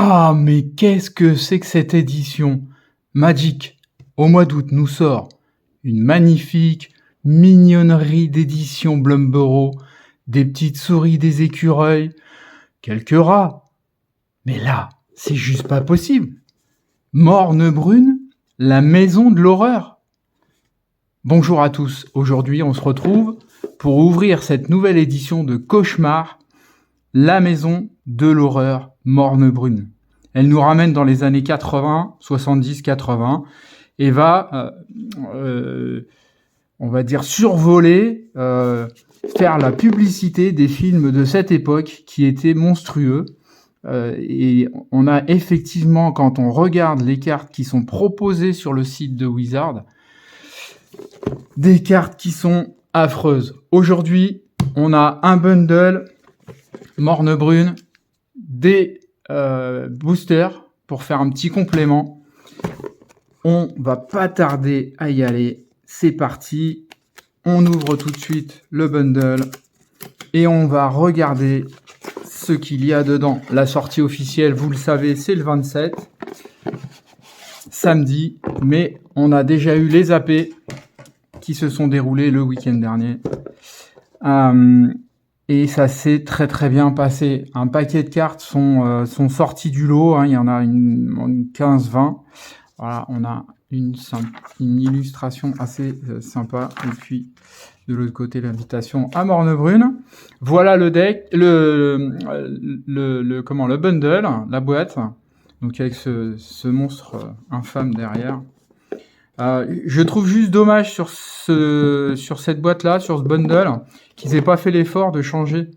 Ah, mais qu'est-ce que c'est que cette édition Magic, au mois d'août, nous sort une magnifique mignonnerie d'édition Blumborough, des petites souris, des écureuils, quelques rats. Mais là, c'est juste pas possible. Morne Brune, la maison de l'horreur. Bonjour à tous, aujourd'hui on se retrouve pour ouvrir cette nouvelle édition de Cauchemar, la maison de l'horreur Morne Brune. Elle nous ramène dans les années 80, 70, 80 et va, on va dire, survoler, faire la publicité des films de cette époque qui étaient monstrueux. Et on a effectivement, quand on regarde les cartes qui sont proposées sur le site de Wizard, des cartes qui sont affreuses. Aujourd'hui, on a un bundle Morne Brune, des boosters pour faire un petit complément. On va pas tarder à y aller. C'est parti. On ouvre tout de suite le bundle et on va regarder ce qu'il y a dedans. La sortie officielle, vous le savez, c'est le 27 samedi, mais on a déjà eu les AP qui se sont déroulés le week-end dernier. Et ça s'est très très bien passé. Un paquet de cartes sont sorties du lot. Il y en a une 15-20. Voilà, on a une illustration assez sympa. Et puis de l'autre côté, l'invitation à Morne Brune. Voilà le deck, le bundle, la boîte. Donc avec ce monstre infâme derrière. Je trouve juste dommage sur cette boîte-là, sur ce bundle, qu'ils n'aient pas fait l'effort de changer.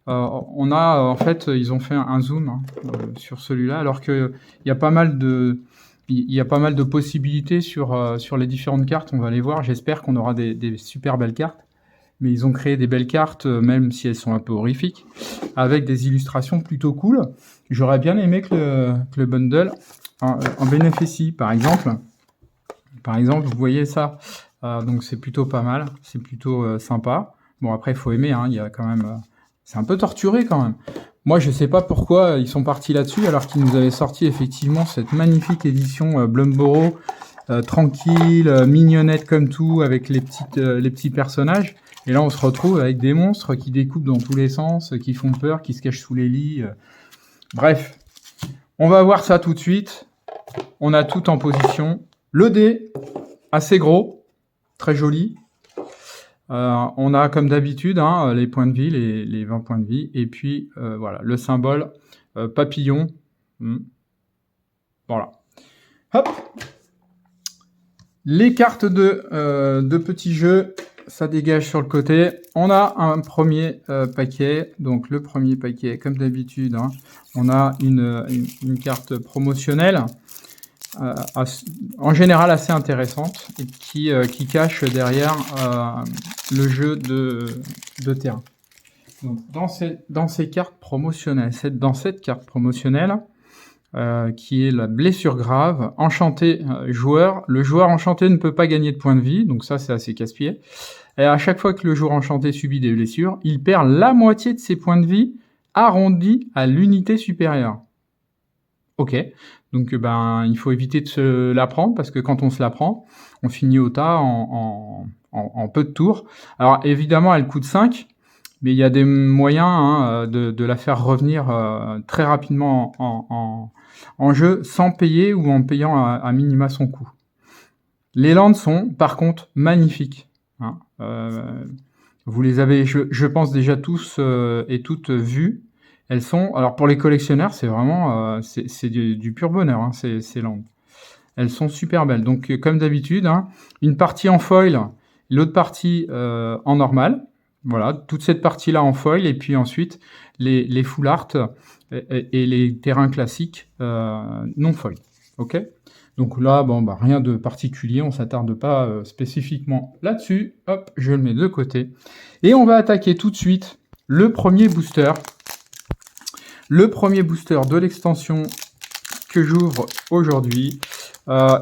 On a, en fait, ils ont fait un zoom sur celui-là, alors qu'il y a pas mal de possibilités sur les différentes cartes. On va les voir. J'espère qu'on aura des super belles cartes. Mais ils ont créé des belles cartes, même si elles sont un peu horrifiques, avec des illustrations plutôt cool. J'aurais bien aimé que le bundle en bénéficie, par exemple. Par exemple, vous voyez ça, donc c'est plutôt pas mal, c'est plutôt sympa. Bon, après, il faut aimer, il y a quand même... c'est un peu torturé quand même. Moi, je sais pas pourquoi ils sont partis là-dessus, alors qu'ils nous avaient sorti effectivement cette magnifique édition Blumborough, tranquille, mignonnette comme tout, avec les petits personnages. Et là, on se retrouve avec des monstres qui découpent dans tous les sens, qui font peur, qui se cachent sous les lits. Bref, on va voir ça tout de suite. On a tout en position. Le dé, assez gros, très joli. On a comme d'habitude les points de vie, les 20 points de vie. Et puis voilà, le symbole papillon. Voilà. Hop. Les cartes de petits jeux, ça dégage sur le côté. On a un premier paquet. Donc le premier paquet, comme d'habitude, on a une carte promotionnelle. En général assez intéressante et qui cache derrière le jeu de terrain. Donc, dans ces cartes promotionnelles, dans cette carte promotionnelle qui est la blessure grave, enchanté joueur, le joueur enchanté ne peut pas gagner de points de vie, donc ça c'est assez casse-pied. Et à chaque fois que le joueur enchanté subit des blessures, il perd la moitié de ses points de vie arrondis à l'unité supérieure. Ok, donc il faut éviter de se la prendre, parce que quand on se la prend, on finit au tas en peu de tours. Alors évidemment, elle coûte 5, mais il y a des moyens de la faire revenir très rapidement en jeu, sans payer ou en payant à minima son coût. Les landes sont, par contre, magnifiques. Vous les avez, je pense, déjà tous et toutes vues. Elles sont, alors pour les collectionneurs, c'est vraiment c'est du pur bonheur, ces landes. Elles sont super belles. Donc comme d'habitude, une partie en foil, l'autre partie en normal. Voilà, toute cette partie-là en foil, et puis ensuite les full art et les terrains classiques non foil. Ok. Donc là, rien de particulier, on s'attarde pas spécifiquement là-dessus. Hop, je le mets de côté. Et on va attaquer tout de suite le premier booster. Le premier booster de l'extension que j'ouvre aujourd'hui.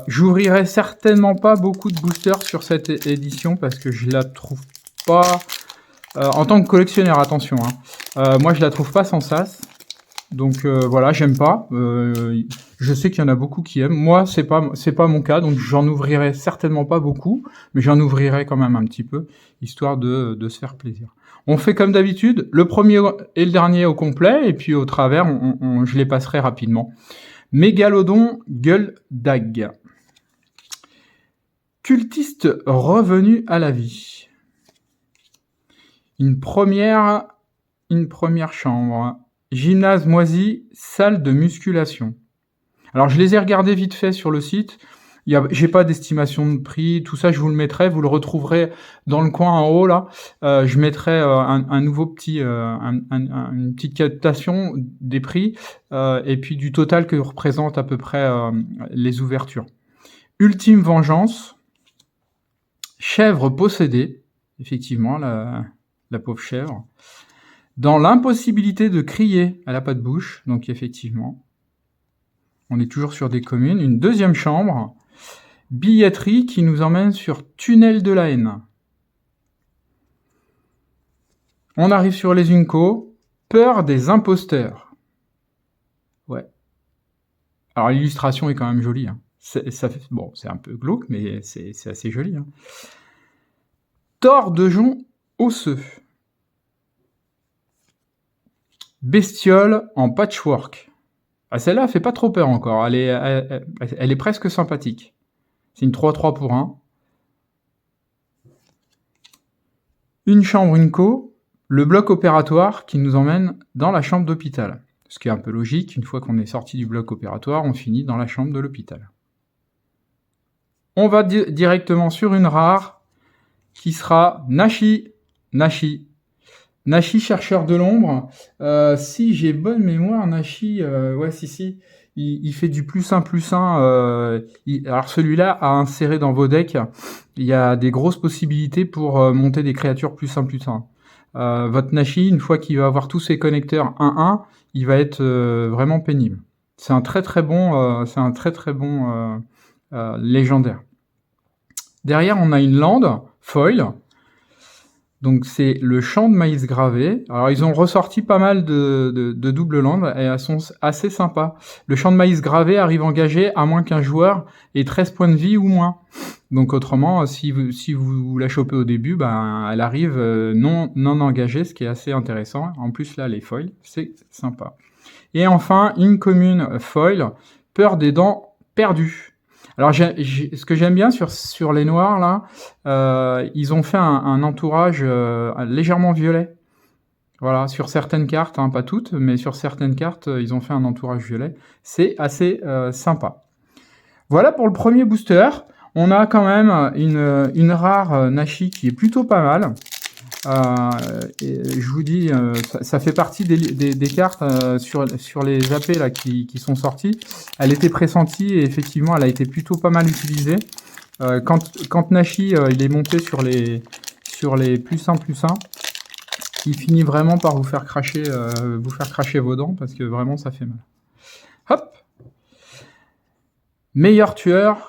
J'ouvrirai certainement pas beaucoup de boosters sur cette édition parce que je la trouve pas... en tant que collectionneur, attention. Moi, je la trouve pas sans sas. Donc voilà, j'aime pas. Je sais qu'il y en a beaucoup qui aiment. Moi, c'est pas mon cas, donc j'en ouvrirai certainement pas beaucoup, mais j'en ouvrirai quand même un petit peu, histoire de se faire plaisir. On fait comme d'habitude, le premier et le dernier au complet, et puis au travers, je les passerai rapidement. Mégalodon gueule d'ag. Cultiste revenu à la vie. Une première chambre. Gymnase moisi, salle de musculation. Alors je les ai regardés vite fait sur le site. J'ai pas d'estimation de prix, tout ça je vous le mettrai, vous le retrouverez dans le coin en haut là. Je mettrai un nouveau petit, une petite captation des prix et puis du total que représente à peu près les ouvertures. Ultime vengeance, chèvre possédée, effectivement la pauvre chèvre. Dans l'impossibilité de crier, elle n'a pas de bouche, donc effectivement, on est toujours sur des communes. Une deuxième chambre, billetterie qui nous emmène sur Tunnel de la haine. On arrive sur les Unco, peur des imposteurs. Ouais. Alors l'illustration est quand même jolie. Hein. Bon, c'est un peu glauque, mais c'est assez joli. Hein. Tort de jonc osseux. Bestiole en patchwork. Ah, celle-là, elle fait pas trop peur encore. Elle est presque sympathique. C'est une 3-3 pour 1. Une chambre, une co. Le bloc opératoire qui nous emmène dans la chambre d'hôpital. Ce qui est un peu logique. Une fois qu'on est sorti du bloc opératoire, on finit dans la chambre de l'hôpital. On va directement sur une rare qui sera Nashi. Nashi, chercheur de l'ombre. Si j'ai bonne mémoire, Nashi, ouais, si, il fait du +1/+1. Alors celui-là, à insérer dans vos decks, il y a des grosses possibilités pour monter des créatures +1/+1. Votre Nashi, une fois qu'il va avoir tous ses connecteurs 1-1, il va être vraiment pénible. C'est un très très bon, légendaire. Derrière, on a une lande, foil. Donc c'est le champ de maïs gravé. Alors ils ont ressorti pas mal de double landes et elles sont assez sympas. Le champ de maïs gravé arrive engagé à moins qu'un joueur ait 13 points de vie ou moins. Donc autrement, si vous la chopez au début, ben elle arrive non engagée, ce qui est assez intéressant. En plus là, les foils, c'est sympa. Et enfin, une commune foil, peur des dents perdues. Alors, ce que j'aime bien sur les noirs, là, ils ont fait un entourage légèrement violet. Voilà, sur certaines cartes, hein, pas toutes, mais sur certaines cartes, ils ont fait un entourage violet. C'est assez sympa. Voilà pour le premier booster. On a quand même une rare Nashi qui est plutôt pas mal. Et je vous dis, ça fait partie des cartes sur les AP là, qui sont sorties. Elle était pressentie et effectivement, elle a été plutôt pas mal utilisée. Quand Nashi il est monté sur les +1/+1, il finit vraiment par vous faire cracher vos dents parce que vraiment ça fait mal. Hop! Meilleur tueur.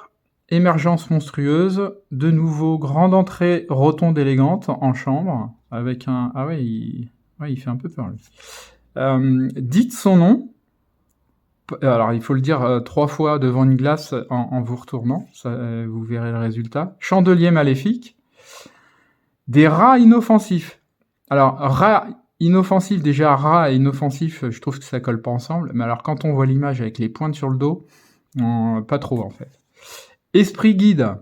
Émergence monstrueuse, de nouveau grande entrée rotonde élégante en chambre, avec un... Ah ouais, il fait un peu peur lui. Dites son nom, alors il faut le dire 3 fois devant une glace en vous retournant, ça, vous verrez le résultat. Chandelier maléfique, des rats inoffensifs. Alors rats inoffensifs, déjà rats et inoffensifs, je trouve que ça colle pas ensemble, mais alors quand on voit l'image avec les pointes sur le dos, pas trop en fait. Esprit guide.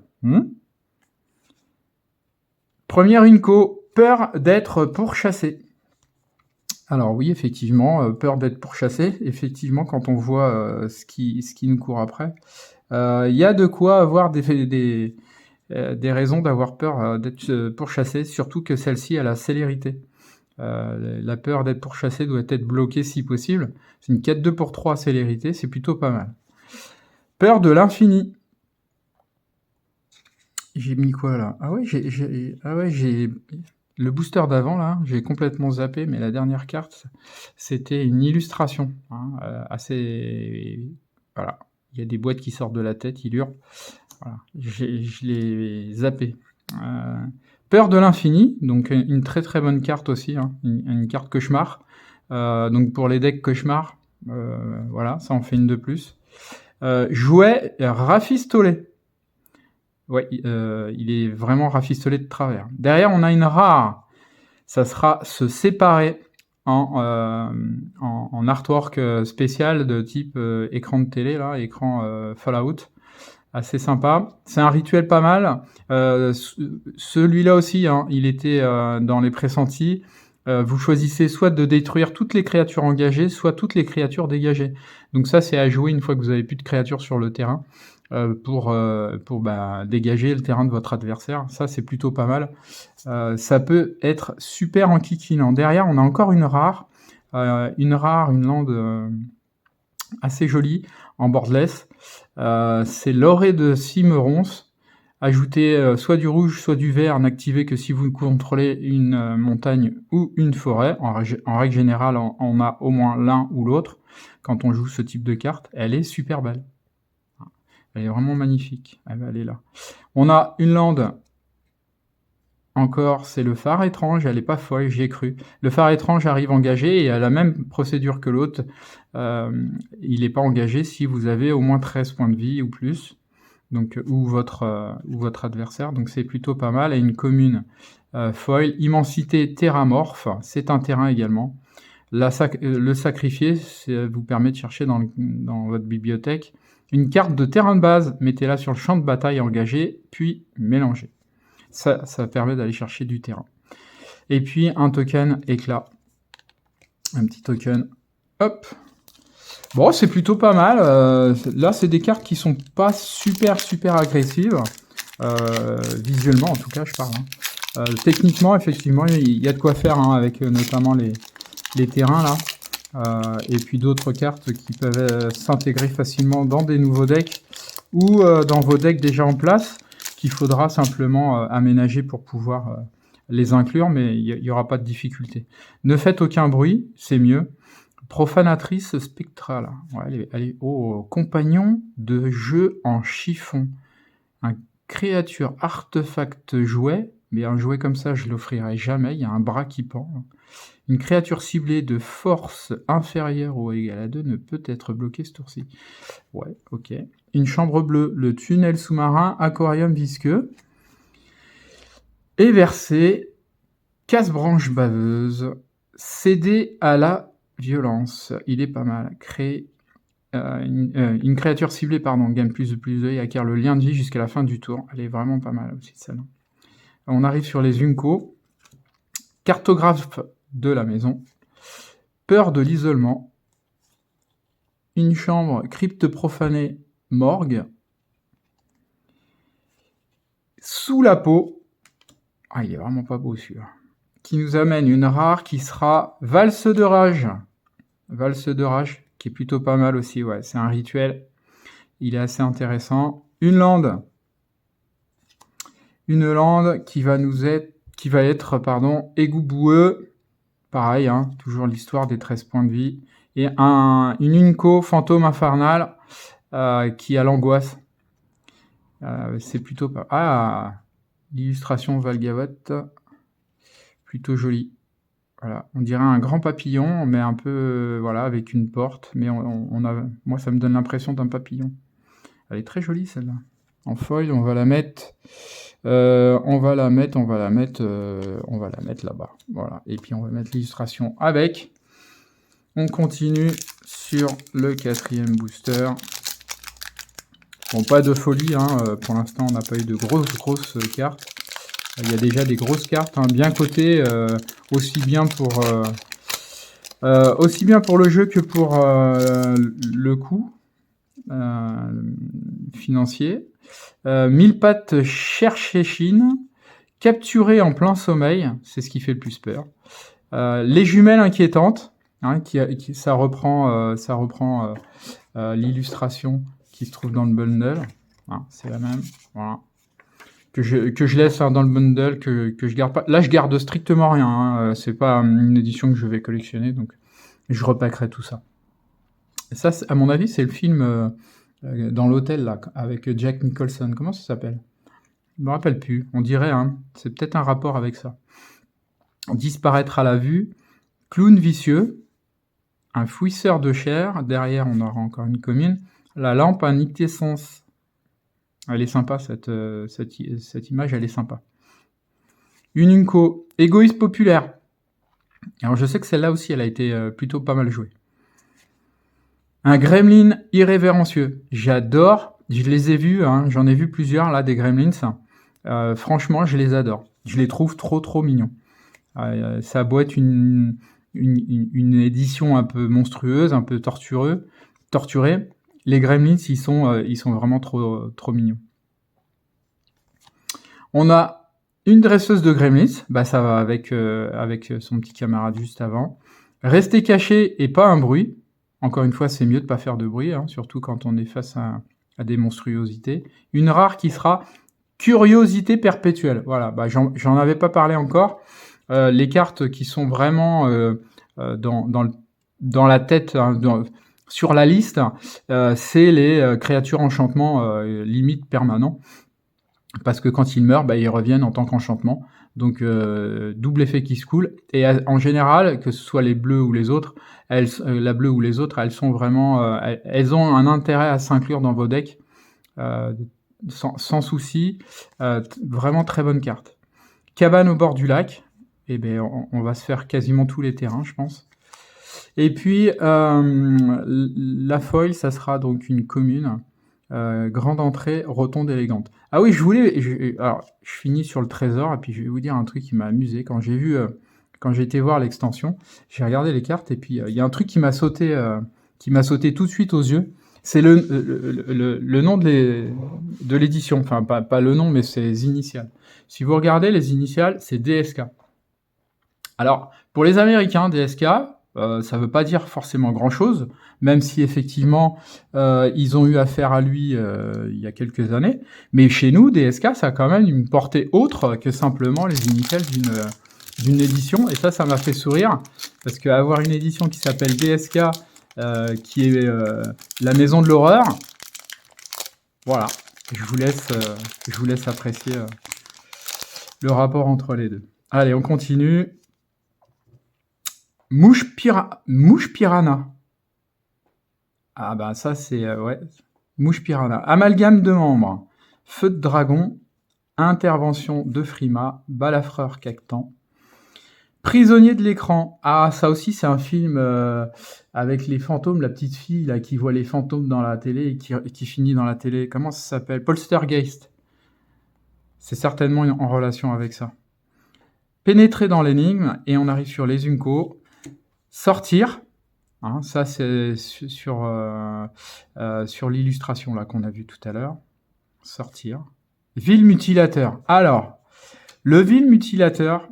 Première Unco, peur d'être pourchassé. Alors oui, effectivement, peur d'être pourchassé. Effectivement, quand on voit ce qui nous court après, il y a de quoi avoir des raisons d'avoir peur d'être pourchassé, surtout que celle-ci a la célérité. La peur d'être pourchassé doit être bloquée si possible. C'est une 4-2 pour 3 célérité, c'est plutôt pas mal. Peur de l'infini. J'ai mis quoi là? Ah ouais, j'ai le booster d'avant là, j'ai complètement zappé, mais la dernière carte, c'était une illustration, hein, assez... Voilà, il y a des boîtes qui sortent de la tête, il hurle. Voilà, je l'ai zappé. Peur de l'infini, donc une très très bonne carte aussi, hein, une carte cauchemar. Donc pour les decks cauchemar, Voilà, ça en fait une de plus. Jouet rafistolé. Ouais, il est vraiment rafistolé de travers. Derrière, on a une rare. Ça sera se séparer en artwork spécial de type écran de télé, là, écran Fallout. Assez sympa. C'est un rituel pas mal. Celui-là aussi, hein, il était dans les pressentis. Vous choisissez soit de détruire toutes les créatures engagées, soit toutes les créatures dégagées. Donc ça, c'est à jouer une fois que vous avez plus de créatures sur le terrain pour dégager le terrain de votre adversaire. Ça, c'est plutôt pas mal. Ça peut être super enquiquinant. Derrière, on a encore une rare, une lande assez jolie en borderless. C'est l'orée de Cimerons. Ajoutez soit du rouge, soit du vert, n'activez que si vous contrôlez une montagne ou une forêt. En règle générale, on a au moins l'un ou l'autre. Quand on joue ce type de carte, elle est super belle. Elle est vraiment magnifique. Elle va aller là. On a une lande. Encore, c'est le phare étrange, elle est pas folle, j'y ai cru. Le phare étrange arrive engagé et a la même procédure que l'autre. Il n'est pas engagé si vous avez au moins 13 points de vie ou plus, donc ou votre adversaire, donc c'est plutôt pas mal. Et une commune foil, immensité terramorphe, c'est un terrain également. Le sacrifier, ça vous permet de chercher dans votre bibliothèque une carte de terrain de base, mettez-la sur le champ de bataille engagé, puis mélangez. Ça permet d'aller chercher du terrain. Et puis un token éclat. Un petit token. Hop. Bon, c'est plutôt pas mal. Là, c'est des cartes qui sont pas super agressives. Visuellement, en tout cas, je parle. Techniquement, effectivement, il y a de quoi faire avec notamment les terrains là. Et puis d'autres cartes qui peuvent s'intégrer facilement dans des nouveaux decks ou dans vos decks déjà en place, qu'il faudra simplement aménager pour pouvoir les inclure, mais il n'y aura pas de difficulté. Ne faites aucun bruit, c'est mieux. Profanatrice spectrale. Ouais, elle est compagnon de jeu en chiffon. Un créature artefact jouet, mais un jouet comme ça, je l'offrirai jamais. Il y a un bras qui pend. Une créature ciblée de force inférieure ou égale à 2 ne peut être bloquée ce tour-ci. Ouais, ok. Une chambre bleue, le tunnel sous-marin, aquarium visqueux. Et versé, casse-branche baveuse, céder à la violence. Il est pas mal. Créer une créature ciblée, gagne plus de et acquiert le lien de vie jusqu'à la fin du tour. Elle est vraiment pas mal aussi, celle-là. On arrive sur les Unco. Cartographe de la maison. Peur de l'isolement. Une chambre, crypte profanée, morgue. Sous la peau. Ah, il est vraiment pas beau celui-là. Qui nous amène une rare qui sera Valse de rage. Valse de rage, qui est plutôt pas mal aussi, ouais. C'est un rituel. Il est assez intéressant. Une lande. Une lande qui va être, égout boueux. Pareil, toujours l'histoire des 13 points de vie. Et une Unco fantôme infernal qui a l'angoisse. C'est plutôt pas... Ah, l'illustration Valgavotte. Plutôt jolie. Voilà, on dirait un grand papillon, mais un peu, avec une porte. Mais moi, ça me donne l'impression d'un papillon. Elle est très jolie, celle-là. En foil, on va la mettre... on va la mettre là-bas. Voilà. Et puis, on va mettre l'illustration avec. On continue sur le 4e booster. Bon, pas de folie, pour l'instant, on n'a pas eu de grosses cartes. Il y a déjà des grosses cartes, bien cotées, aussi bien pour le jeu que pour le coût financier. 1000 pattes Cherchéchine, capturée en plein sommeil, c'est ce qui fait le plus peur. Les jumelles inquiétantes, ça reprend l'illustration qui se trouve dans le bundle. C'est la même, voilà. Que je laisse dans le bundle, que je garde pas. Là, je garde strictement rien. C'est pas une édition que je vais collectionner, donc je repackerai tout ça. Et ça, à mon avis, c'est le film dans l'hôtel là, avec Jack Nicholson. Comment ça s'appelle? Je me rappelle plus. On dirait, c'est peut-être un rapport avec ça. Disparaître à la vue. Clown vicieux. un fouisseur de chair. Derrière, on aura encore une commune. La lampe à Nitessence. Elle est sympa, cette image, elle est sympa. Une Unco, égoïste populaire. Alors je sais que celle-là aussi, elle a été plutôt pas mal jouée. Un gremlin irrévérencieux. J'adore, je les ai vus, hein, j'en ai vu plusieurs là, des gremlins. Franchement, je les adore. Je les trouve trop mignons. Ça a beau être une édition un peu monstrueuse, un peu torturée. Les gremlins, ils sont vraiment trop mignons. On a une dresseuse de gremlins, bah ça va avec son petit camarade juste avant. Rester caché et pas un bruit. Encore une fois, c'est mieux de pas faire de bruit, hein, surtout quand on est face à des monstruosités. Une rare qui sera curiosité perpétuelle. Voilà, bah j'en avais pas parlé encore. Les cartes qui sont vraiment dans la tête, hein, sur la liste, c'est les créatures enchantement limite permanent. Parce que quand ils meurent, bah, ils reviennent en tant qu'enchantement. Donc double effet qui se coule. Et en général, que ce soit les bleus ou les autres, la bleue ou les autres, elles sont vraiment, elles ont un intérêt à s'inclure dans vos decks sans souci. Vraiment très bonne carte. Cabane au bord du lac. Eh ben, on va se faire quasiment tous les terrains, je pense. Et puis la foil, ça sera donc une commune. Grande entrée, rotonde élégante. Ah oui, alors, je finis sur le trésor, et puis je vais vous dire un truc qui m'a amusé. Quand j'ai été voir l'extension, j'ai regardé les cartes, et puis il y a un truc qui m'a sauté tout de suite aux yeux. C'est le nom de l'édition. Enfin, pas le nom, mais c'est les initiales. Si vous regardez les initiales, c'est DSK. Alors, pour les Américains, DSK, ça veut pas dire forcément grand-chose, même si effectivement ils ont eu affaire à lui il y a quelques années. Mais chez nous, DSK, ça a quand même une portée autre que simplement les initiales d'une édition. Et ça m'a fait sourire, parce qu'avoir une édition qui s'appelle DSK, qui est la maison de l'horreur, voilà. Je vous laisse apprécier le rapport entre les deux. Allez, on continue. Mouche piranha. Ah bah ça c'est ouais. Mouche piranha. Amalgame de membres. Feu de dragon. Intervention de Frima. Balafreur cactan. Prisonnier de l'écran. Ah ça aussi c'est un film avec les fantômes, la petite fille là qui voit les fantômes dans la télé et qui finit dans la télé. Comment ça s'appelle? Poltergeist. C'est certainement en relation avec ça. Pénétrer dans l'énigme et on arrive sur les Unco. Sortir, hein, ça c'est sur l'illustration là qu'on a vu tout à l'heure. Sortir. Vil mutilateur. Alors, le vil mutilateur,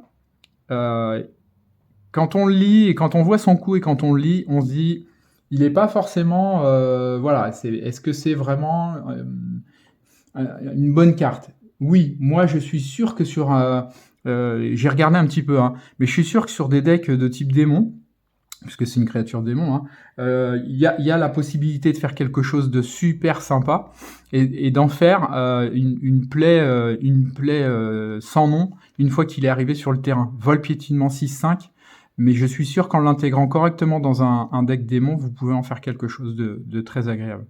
quand on le lit et quand on voit son coup et quand on le lit, on se dit, il n'est pas forcément, voilà, est-ce que c'est vraiment une bonne carte? Oui, moi je suis sûr que sur j'ai regardé un petit peu, hein, mais je suis sûr que sur des decks de type démon, puisque c'est une créature démon, hein, y a la possibilité de faire quelque chose de super sympa et d'en faire une plaie sans nom une fois qu'il est arrivé sur le terrain. Vol piétinement 6-5, mais je suis sûr qu'en l'intégrant correctement dans un deck démon, vous pouvez en faire quelque chose de très agréable.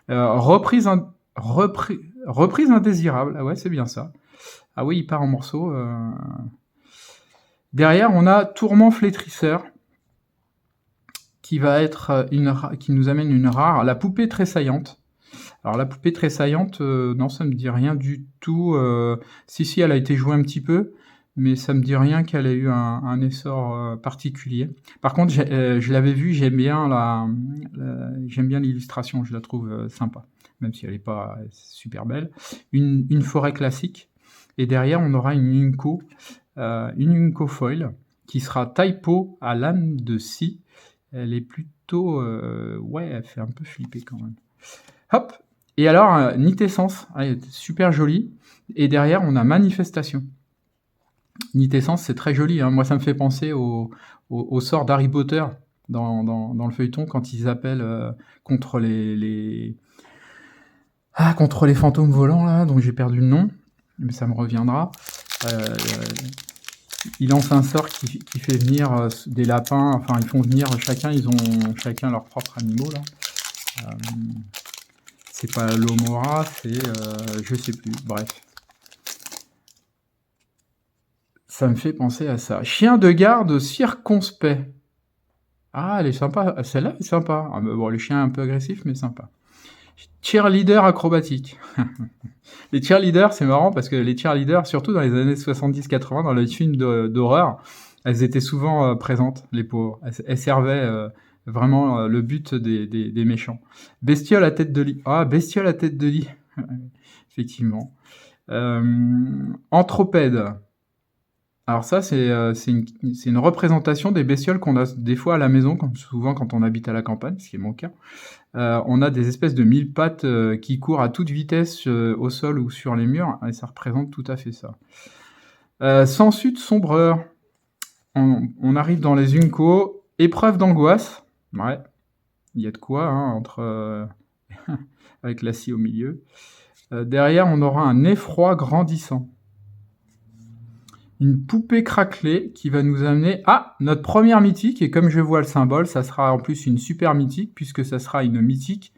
Reprise indésirable, ah ouais, c'est bien ça. Ah oui, il part en morceaux. Derrière, on a Tourment flétrisseur, qui va être qui nous amène une rare, la poupée tressaillante. Alors la poupée tressaillante, non, ça me dit rien du tout. Si, elle a été jouée un petit peu, mais ça me dit rien qu'elle ait eu un essor particulier. Par contre, je l'avais vue, j'aime bien l'illustration, je la trouve sympa, même si elle n'est pas super belle. Une forêt classique, et derrière on aura une Unco foil, qui sera typo à lame de scie. Elle est plutôt... ouais, elle fait un peu flipper quand même. Hop. Et alors, Nitessence. Elle est super jolie. Et derrière, on a Manifestation. Nitessence, c'est très joli. Hein. Moi, ça me fait penser au sort d'Harry Potter dans le feuilleton, quand ils appellent contre les fantômes volants, là, dont j'ai perdu le nom. Mais ça me reviendra. il lance un sort qui fait venir des lapins. Enfin, ils font venir ils ont chacun leurs propres animaux là. C'est pas l'Omora, c'est je sais plus. Bref, ça me fait penser à ça. Chien de garde circonspect. Ah, elle est sympa. Celle-là est sympa. Ah, bon, le chien est un peu agressif, mais sympa. Cheerleader acrobatique. Les cheerleaders, c'est marrant parce que les cheerleaders, surtout dans les années 70-80, dans les films d'horreur, elles étaient souvent présentes, les pauvres. Elles servaient vraiment le but des méchants. Bestiole à tête de lit. Ah, bestiole à tête de lit. Effectivement. Anthropède. Alors ça, c'est une représentation des bestioles qu'on a des fois à la maison, comme souvent quand on habite à la campagne, ce qui est mon cas. On a des espèces de mille pattes qui courent à toute vitesse au sol ou sur les murs, et ça représente tout à fait ça. Sangsue de sombreur. On arrive dans les Unco. Épreuve d'angoisse. Ouais, il y a de quoi, hein, entre avec la scie au milieu. Derrière, on aura un effroi grandissant. Une poupée craquelée qui va nous amener à notre première mythique, et comme je vois le symbole, ça sera en plus une super mythique, puisque ça sera une mythique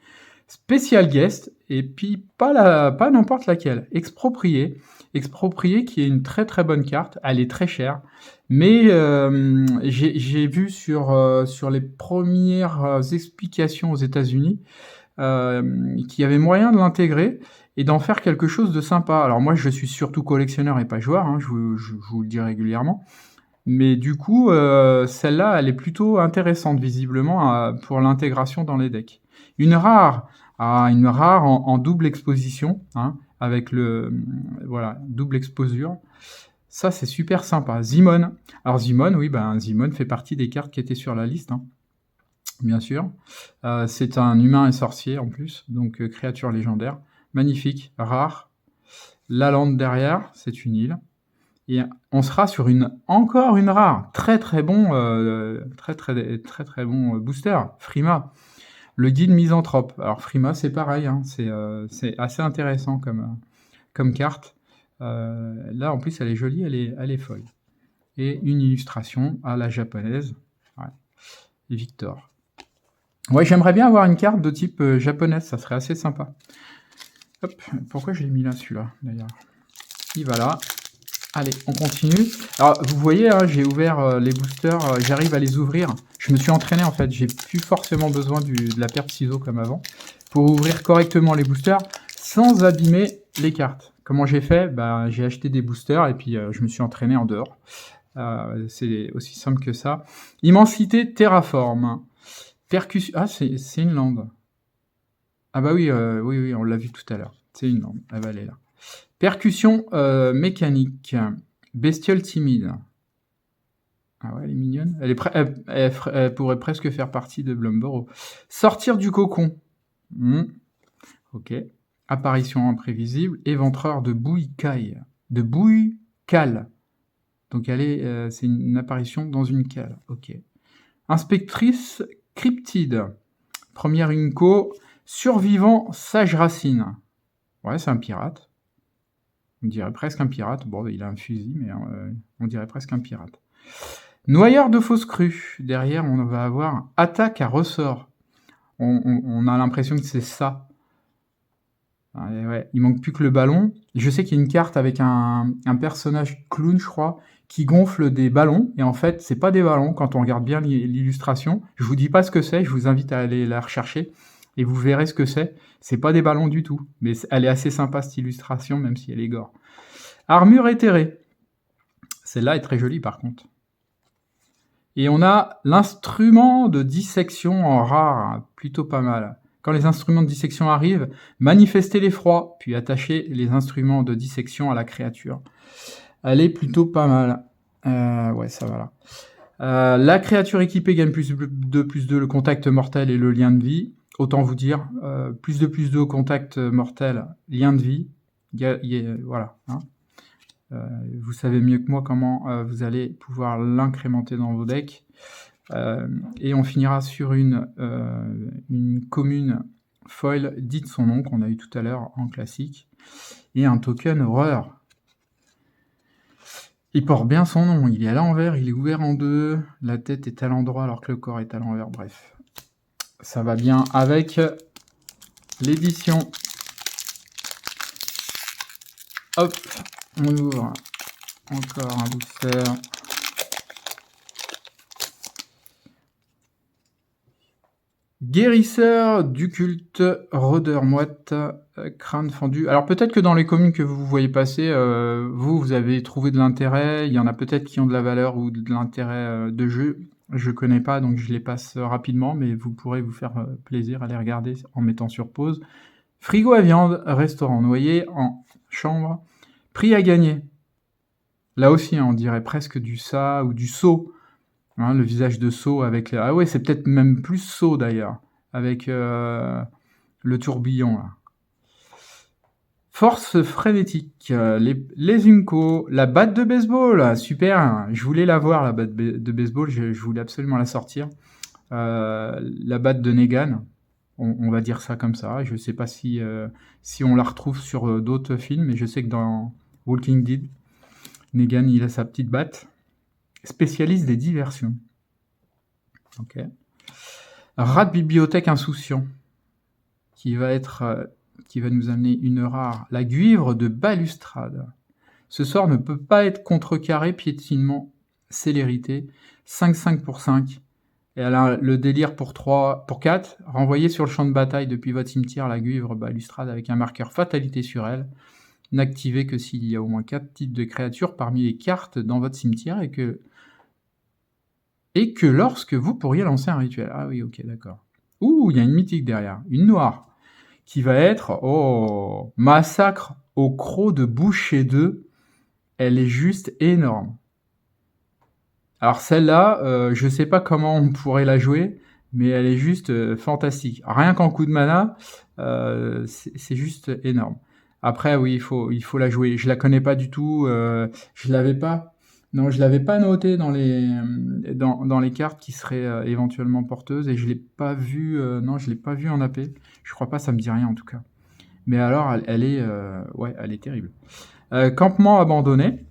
spécial guest, et puis pas n'importe laquelle, expropriée qui est une très très bonne carte, elle est très chère, mais j'ai vu sur les premières explications aux États-Unis qu'il y avait moyen de l'intégrer et d'en faire quelque chose de sympa. Alors moi, je suis surtout collectionneur et pas joueur, hein, je vous le dis régulièrement. Mais du coup, celle-là, elle est plutôt intéressante, visiblement, pour l'intégration dans les decks. Une rare en double exposition, hein, avec voilà, double exposure. Ça, c'est super sympa. Zimon. Alors Zimon, oui, Zimon fait partie des cartes qui étaient sur la liste, hein. Bien sûr. C'est un humain et sorcier en plus, donc créature légendaire. Magnifique, rare. La lande derrière, c'est une île. Et on sera sur encore une rare. Très très bon, très bon booster. Frima. Le guide misanthrope. Alors Frima, c'est pareil, hein, c'est assez intéressant comme carte. Là, en plus, elle est jolie, elle est folle. Et une illustration à la japonaise. Ouais. Et Victor. Ouais, j'aimerais bien avoir une carte de type japonaise, ça serait assez sympa. Hop, pourquoi je l'ai mis là, celui-là, d'ailleurs? Il va là. Allez, on continue. Alors, vous voyez, hein, j'ai ouvert les boosters, j'arrive à les ouvrir. Je me suis entraîné, en fait, j'ai plus forcément besoin de la paire de ciseaux comme avant, pour ouvrir correctement les boosters, sans abîmer les cartes. Comment j'ai fait? J'ai acheté des boosters, et puis je me suis entraîné en dehors. C'est aussi simple que ça. Immensité terraforme. Percussion. Ah, c'est une lande. Ah bah oui, oui, on l'a vu tout à l'heure. C'est une lande. Elle va aller là. Percussion mécanique. Bestiole timide. Ah ouais, elle est mignonne. Elle pourrait presque faire partie de Blumborough. Sortir du cocon. Ok. Apparition imprévisible. Éventreur de bouille-caille. De bouille-cale. Donc c'est une apparition dans une cale. Ok. Inspectrice cryptide. Première Unco, survivant sage racine. Ouais, c'est un pirate. On dirait presque un pirate. Bon, il a un fusil, mais on dirait presque un pirate. Noyeur de fausse crue. Derrière, on va avoir attaque à ressort. On a l'impression que c'est ça. Ouais, il manque plus que le ballon. Je sais qu'il y a une carte avec un personnage clown, je crois, qui gonfle des ballons. Et en fait, c'est pas des ballons quand on regarde bien l'illustration. Je vous dis pas ce que c'est, je vous invite à aller la rechercher et vous verrez ce que c'est. C'est pas des ballons du tout, mais elle est assez sympa cette illustration, même si elle est gore. Armure éthérée. Celle-là est très jolie par contre. Et on a l'instrument de dissection en rare, plutôt pas mal. Quand les instruments de dissection arrivent, manifestez l'effroi, puis attachez les instruments de dissection à la créature. Elle est plutôt pas mal. Ouais, ça va là. La créature équipée gagne plus 2 le contact mortel et le lien de vie. Autant vous dire, plus 2 au contact mortel, lien de vie. Voilà. Hein. Vous savez mieux que moi comment vous allez pouvoir l'incrémenter dans vos decks. Et on finira sur une commune foil dite son nom qu'on a eu tout à l'heure en classique. Et un token horreur. Il porte bien son nom, il est à l'envers, il est ouvert en deux, la tête est à l'endroit alors que le corps est à l'envers, bref. Ça va bien avec l'édition. Hop, on ouvre encore un booster. Guérisseur du culte, rôdeur moite, crâne fendu. Alors peut-être que dans les communes que vous voyez passer, vous avez trouvé de l'intérêt. Il y en a peut-être qui ont de la valeur ou de l'intérêt de jeu. Je connais pas, donc je les passe rapidement, mais vous pourrez vous faire plaisir à les regarder en mettant sur pause. Frigo à viande, restaurant noyer en chambre. Prix à gagner. Là aussi, on dirait presque du ça ou du saut. Hein, le visage de Saw avec... Ah ouais, c'est peut-être même plus Saw d'ailleurs, avec le tourbillon là. Force frénétique, les Unco, la batte de baseball, super, je voulais la voir la batte de baseball, je voulais absolument la sortir. La batte de Negan, on va dire ça comme ça, je sais pas si on la retrouve sur d'autres films, mais je sais que dans Walking Dead, Negan il a sa petite batte. Spécialiste des diversions. Ok. Rat de bibliothèque insouciant, qui va nous amener une rare, la guivre de balustrade. Ce sort ne peut pas être contrecarré, piétinement, célérité, 5-5 pour 5. Et elle a le délire pour 4, renvoyez sur le champ de bataille depuis votre cimetière la guivre balustrade avec un marqueur fatalité sur elle. N'activez que s'il y a au moins 4 types de créatures parmi les cartes dans votre cimetière et que lorsque vous pourriez lancer un rituel. Ah oui, ok, d'accord. Ouh, il y a une mythique derrière, une noire, qui va être, massacre au croc de boucher 2. Elle est juste énorme. Alors celle-là, je sais pas comment on pourrait la jouer, mais elle est juste fantastique. Rien qu'en coup de mana, c'est juste énorme. Après, oui, il faut la jouer. Je la connais pas du tout, je l'avais pas noté dans les cartes qui seraient éventuellement porteuses et je l'ai pas vu. Non, je l'ai pas vu en AP. Je crois pas, ça me dit rien en tout cas. Mais alors, elle est terrible. Campement abandonné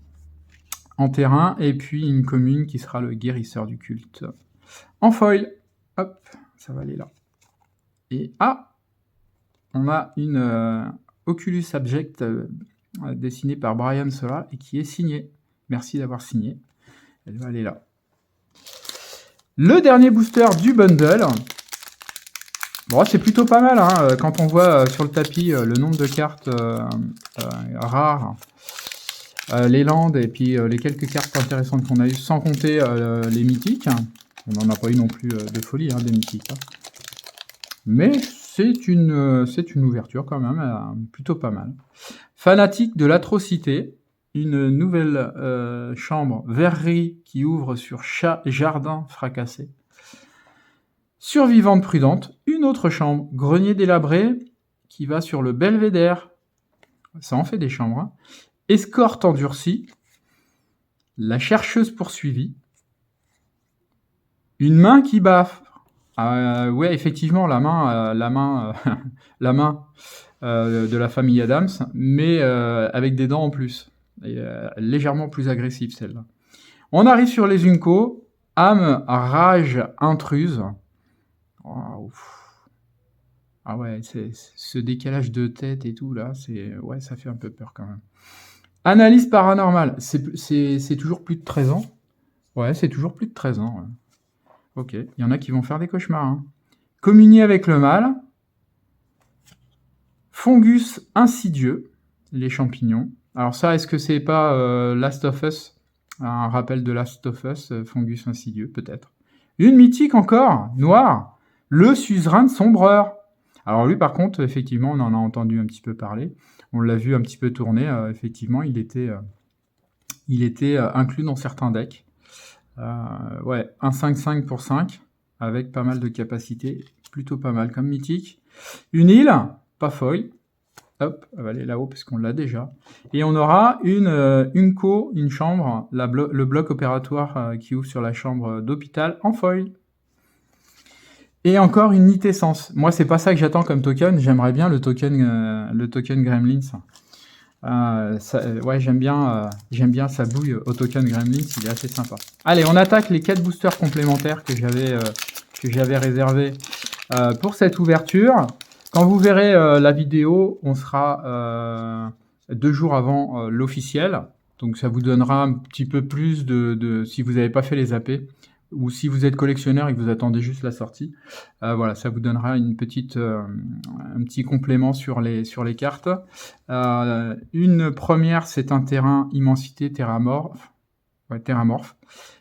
en terrain et puis une commune qui sera le guérisseur du culte. En foil, hop, ça va aller là. Et on a une Oculus Abject dessinée par Brian Sola et qui est signée. Merci d'avoir signé. Elle va aller là. Le dernier booster du bundle. Bon, c'est plutôt pas mal, hein, quand on voit sur le tapis le nombre de cartes rares, les landes et puis les quelques cartes intéressantes qu'on a eues, sans compter les mythiques. On n'en a pas eu non plus de folie, hein, des mythiques. Hein. Mais c'est une ouverture quand même, plutôt pas mal. Fanatique de l'atrocité. Une nouvelle chambre verrerie qui ouvre sur jardin fracassé. Survivante prudente, une autre chambre, grenier délabré, qui va sur le belvédère. Ça en fait des chambres. Hein. Escorte endurcie. La chercheuse poursuivie. Une main qui baffe. Ouais, effectivement, la main de la famille Adams, mais avec des dents en plus. Et, légèrement plus agressive celle-là. On arrive sur les Unco, âme, rage, intruse. Oh, ah ouais, ce décalage de tête et tout là, ça fait un peu peur quand même. Analyse paranormale, c'est toujours plus de 13 ans. Ouais, c'est toujours plus de 13 ans. Ouais. Ok, il y en a qui vont faire des cauchemars. Hein. Communier avec le mal. Fungus insidieux, les champignons. Alors ça, est-ce que c'est pas Last of Us? Un rappel de Last of Us, fungus insidieux, peut-être. Une mythique encore, noire, le suzerain de sombreur. Alors lui, par contre, effectivement, on en a entendu un petit peu parler. On l'a vu un petit peu tourner. Effectivement, il était inclus dans certains decks. Ouais, un 5-5 pour 5, avec pas mal de capacités. Plutôt pas mal comme mythique. Une île, pas foil. Hop, elle va aller là-haut parce qu'on l'a déjà. Et on aura une chambre, le bloc opératoire qui ouvre sur la chambre d'hôpital en foil. Et encore une nitessence. Moi, c'est pas ça que j'attends comme token. J'aimerais bien le token Gremlins. Ouais, j'aime bien sa bouille au token Gremlins, il est assez sympa. Allez, on attaque les 4 boosters complémentaires que j'avais réservés pour cette ouverture. Quand vous verrez la vidéo, on sera 2 jours avant l'officiel. Donc ça vous donnera un petit peu plus si vous n'avez pas fait les AP, ou si vous êtes collectionneur et que vous attendez juste la sortie. Voilà, ça vous donnera un petit complément sur les cartes. Une première, c'est un terrain immensité terramorphe. Ouais, terramorphe.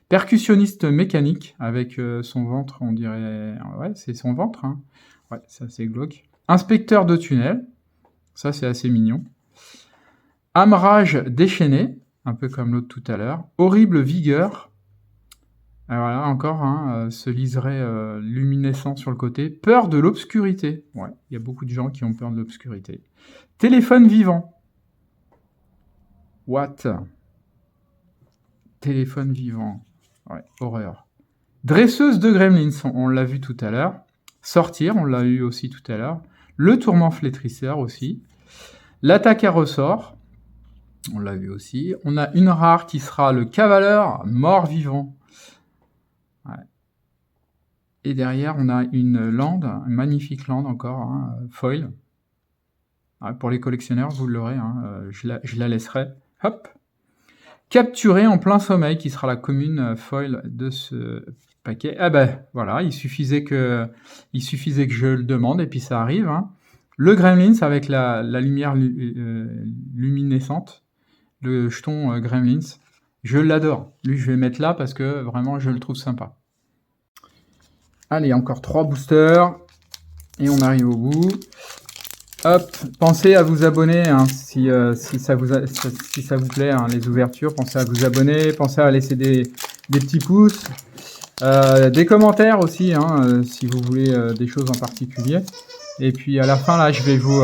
Percussionniste mécanique, avec son ventre, on dirait... Ouais, c'est son ventre, hein. Ouais, ça c'est glauque. Inspecteur de tunnel, ça c'est assez mignon. Amarrage déchaîné, un peu comme l'autre tout à l'heure. Horrible vigueur. Voilà, encore, hein, ce liseré luminescent sur le côté. Peur de l'obscurité. Ouais, il y a beaucoup de gens qui ont peur de l'obscurité. Téléphone vivant. What? Téléphone vivant. Ouais, horreur. Dresseuse de gremlins, on l'a vu tout à l'heure. Sortir, on l'a eu aussi tout à l'heure. Le tourment flétrisseur aussi. L'attaque à ressort, on l'a vu aussi. On a une rare qui sera le cavaleur mort-vivant. Ouais. Et derrière, on a une magnifique lande encore, hein, foil. Ouais, pour les collectionneurs, vous l'aurez, hein, je la laisserai. Hop. Capturé en plein sommeil, qui sera la commune foil de ce paquet. Ah ben voilà, il suffisait que je le demande et puis ça arrive, hein. Le Gremlins avec la lumière luminescente, le jeton Gremlins, je l'adore. Lui, je vais mettre là parce que vraiment, je le trouve sympa. Allez, encore 3 boosters et on arrive au bout. Hop, pensez à vous abonner, hein, si ça vous plaît, hein, les ouvertures. Pensez à vous abonner, pensez à laisser des petits pouces, des commentaires aussi, hein, si vous voulez des choses en particulier. Et puis à la fin, là, je vais vous...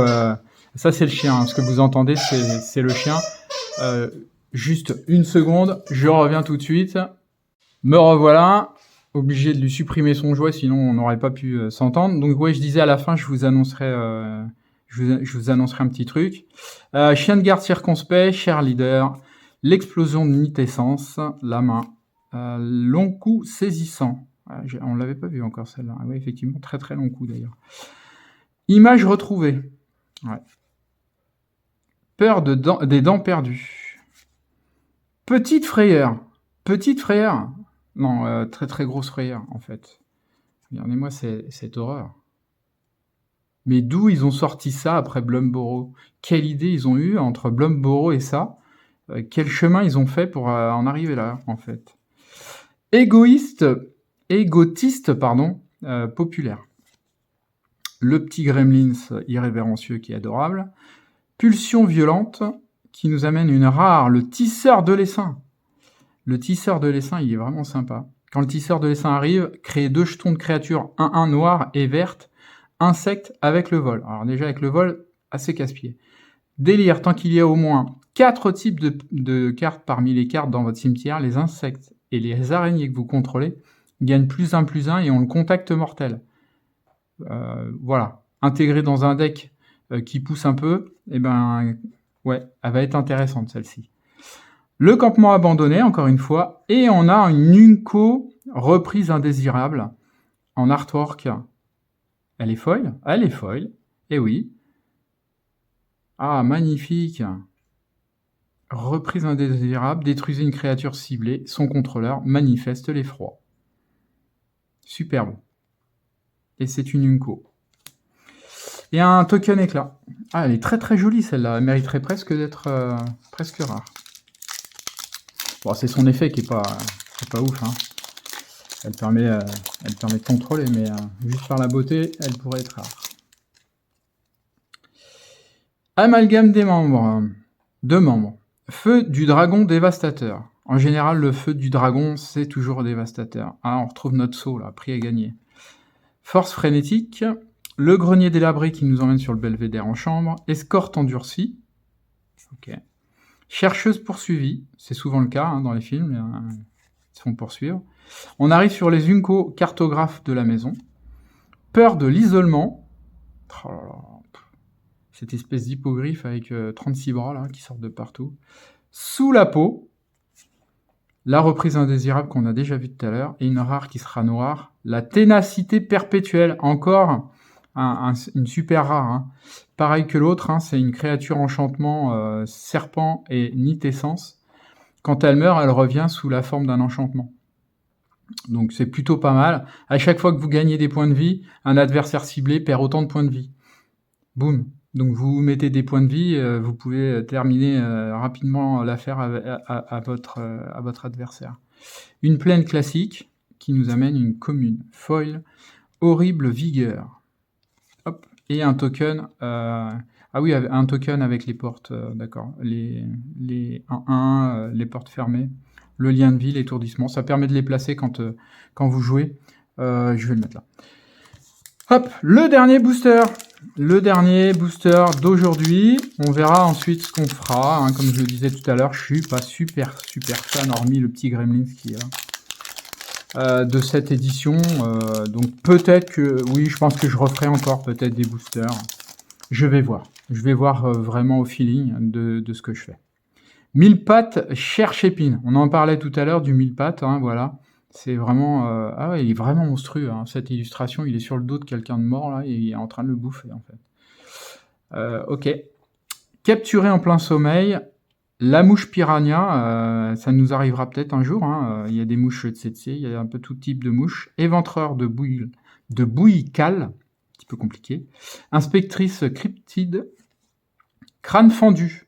ça, c'est le chien, hein, ce que vous entendez, c'est le chien. Juste une seconde, je reviens tout de suite. Me revoilà, obligé de lui supprimer son jouet, sinon on n'aurait pas pu s'entendre. Donc ouais, je disais à la fin, je vous annoncerai un petit truc. Chien de garde circonspect, cher leader, l'explosion de nitessence, la main, long coup saisissant. On l'avait pas vu encore celle-là. Oui, effectivement, très très long coup d'ailleurs. Image retrouvée. Ouais. Peur des dents perdues. Petite frayeur. Petite frayeur. Non, très très grosse frayeur en fait. Regardez-moi cette horreur. Mais d'où ils ont sorti ça après Bloomburrow? Quelle idée ils ont eu entre Bloomburrow et ça? Quel chemin ils ont fait pour en arriver là, en fait? Égotiste, populaire. Le petit Gremlins irrévérencieux qui est adorable. Pulsion violente qui nous amène une rare, le tisseur de l'essaim. Le tisseur de l'essaim, il est vraiment sympa. Quand le tisseur de l'essaim arrive, créez 2 jetons de créatures 1-1 noire et verte. Insectes avec le vol. Alors déjà avec le vol, assez casse-pied. Délire, tant qu'il y a au moins 4 types de cartes parmi les cartes dans votre cimetière, les insectes et les araignées que vous contrôlez gagnent +1/+1 et ont le contact mortel. Voilà. Intégré dans un deck qui pousse un peu, et ben ouais, elle va être intéressante celle-ci. Le campement abandonné, encore une fois, et on a une Unco reprise indésirable en artwork. Elle est foil? Elle est foil. Eh oui. Ah, magnifique. Reprise indésirable. Détruisez une créature ciblée. Son contrôleur manifeste l'effroi. Superbe. Et c'est une Unco. Et un token éclat. Ah, elle est très très jolie celle-là. Elle mériterait presque d'être presque rare. Bon, c'est son effet qui est pas ouf, hein. Elle permet de contrôler, mais juste par la beauté, elle pourrait être rare. Amalgame des membres. 2 membres. Feu du dragon dévastateur. En général, le feu du dragon, c'est toujours dévastateur. Ah, on retrouve notre saut, là, prix à gagner. Force frénétique. Le grenier délabré qui nous emmène sur le belvédère en chambre. Escorte endurcie. Ok. Chercheuse poursuivie. C'est souvent le cas hein, dans les films. Ils se font poursuivre. On arrive sur les Unco cartographes de la maison. Peur de l'isolement. Oh là là. cette espèce d'hippogriffe avec 36 bras là, qui sortent de partout. Sous la peau, la reprise indésirable qu'on a déjà vue tout à l'heure, et une rare qui sera noire, la ténacité perpétuelle, encore une super rare. Hein. Pareil que l'autre, hein, c'est une créature enchantement serpent et nitessence. Quand elle meurt, elle revient sous la forme d'un enchantement. Donc c'est plutôt pas mal. À chaque fois que vous gagnez des points de vie, un adversaire ciblé perd autant de points de vie. Boum. Donc vous mettez des points de vie, vous pouvez terminer rapidement l'affaire à votre adversaire. Une plaine classique qui nous amène une commune. Foil, horrible vigueur. Hop. Et un token. Ah oui, un token avec les portes, d'accord. Les 1-1, les portes fermées. Le lien de vie, l'étourdissement. Ça permet de les placer quand vous jouez. Je vais le mettre là. Hop, le dernier booster. Le dernier booster d'aujourd'hui. On verra ensuite ce qu'on fera. Hein. Comme je le disais tout à l'heure, je suis pas super fan, hormis le petit Gremlins qui est là, de cette édition. Donc peut-être que... Oui, je pense que je referai encore peut-être des boosters. Je vais voir. Je vais voir vraiment au feeling de ce que je fais. Mille pattes cherche épine. On en parlait tout à l'heure du mille pattes. Hein, voilà. C'est vraiment... Ah ouais, il est vraiment monstrueux. Hein. Cette illustration, il est sur le dos de quelqu'un de mort, là, et il est en train de le bouffer, en fait. Ok. Capturé en plein sommeil. La mouche piranha, ça nous arrivera peut-être un jour. Hein. Il y a des mouches tsetse, il y a un peu tout type de mouches. Éventreur de bouillie cale, un petit peu compliqué. Inspectrice cryptide. Crâne fendu.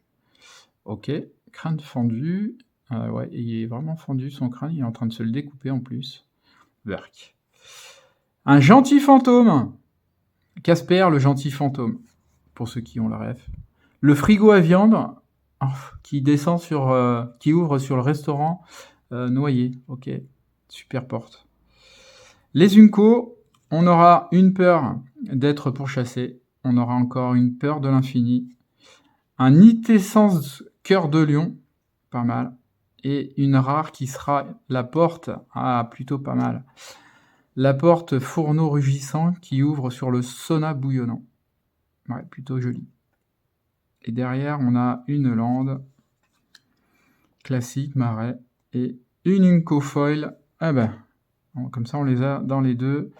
Ok, crâne fendu. Ouais, il est vraiment fendu son crâne, il est en train de se le découper en plus. Werk. Un gentil fantôme. Casper, le gentil fantôme. Pour ceux qui ont la ref. Le frigo à viande qui descend qui ouvre sur le restaurant Noyer. Ok, super porte. Les Unco, on aura une peur d'être pourchassé. On aura encore une peur de l'infini. Un nitessence cœur de lion, pas mal. Et une rare qui sera la porte, plutôt pas mal. La porte fourneau rugissant qui ouvre sur le sauna bouillonnant. Ouais, plutôt joli. Et derrière, on a une lande classique, marais, et une Unco foil. Ah ben, comme ça, on les a dans les deux,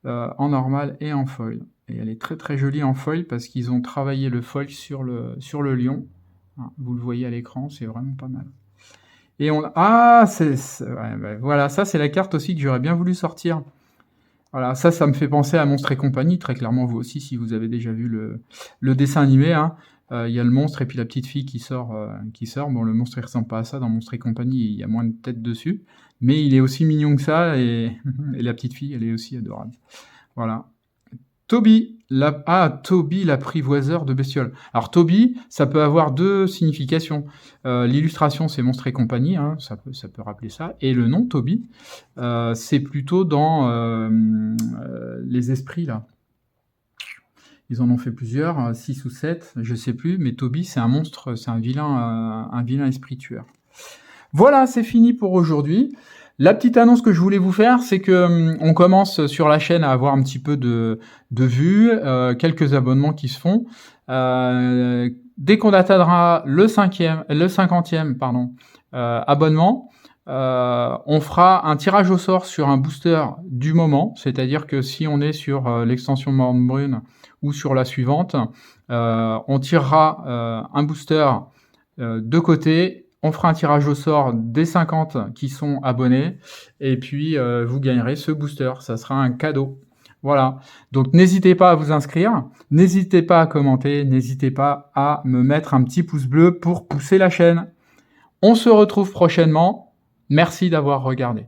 en normal et en foil. Et elle est très très jolie en foil parce qu'ils ont travaillé le foil sur le lion. Vous le voyez à l'écran, c'est vraiment pas mal. Et voilà, ça c'est la carte aussi que j'aurais bien voulu sortir. Voilà, ça me fait penser à Monstres et compagnie, très clairement vous aussi, si vous avez déjà vu le dessin animé. Hein. Il y a le monstre et puis la petite fille qui sort. Bon, le monstre il ressemble pas à ça dans Monstres et compagnie, il y a moins de tête dessus, mais il est aussi mignon que ça, et la petite fille, elle est aussi adorable. Voilà. Toby, l'apprivoiseur de bestioles. Alors Toby, ça peut avoir deux significations. L'illustration, c'est Monstres et compagnie, hein, ça peut rappeler ça. Et le nom Toby, c'est plutôt dans les esprits, là. Ils en ont fait plusieurs, 6 ou 7, je sais plus, mais Toby, c'est un monstre, c'est un vilain esprit tueur. Voilà, c'est fini pour aujourd'hui. La petite annonce que je voulais vous faire, c'est que on commence sur la chaîne à avoir un petit peu de vues, quelques abonnements qui se font. Dès qu'on atteindra le 50e abonnement, on fera un tirage au sort sur un booster du moment, c'est-à-dire que si on est sur l'extension Morne Brune ou sur la suivante, on tirera un booster de côté. On fera un tirage au sort des 50 qui sont abonnés, et puis vous gagnerez ce booster, ça sera un cadeau. Voilà, donc n'hésitez pas à vous inscrire, n'hésitez pas à commenter, n'hésitez pas à me mettre un petit pouce bleu pour pousser la chaîne. On se retrouve prochainement, merci d'avoir regardé.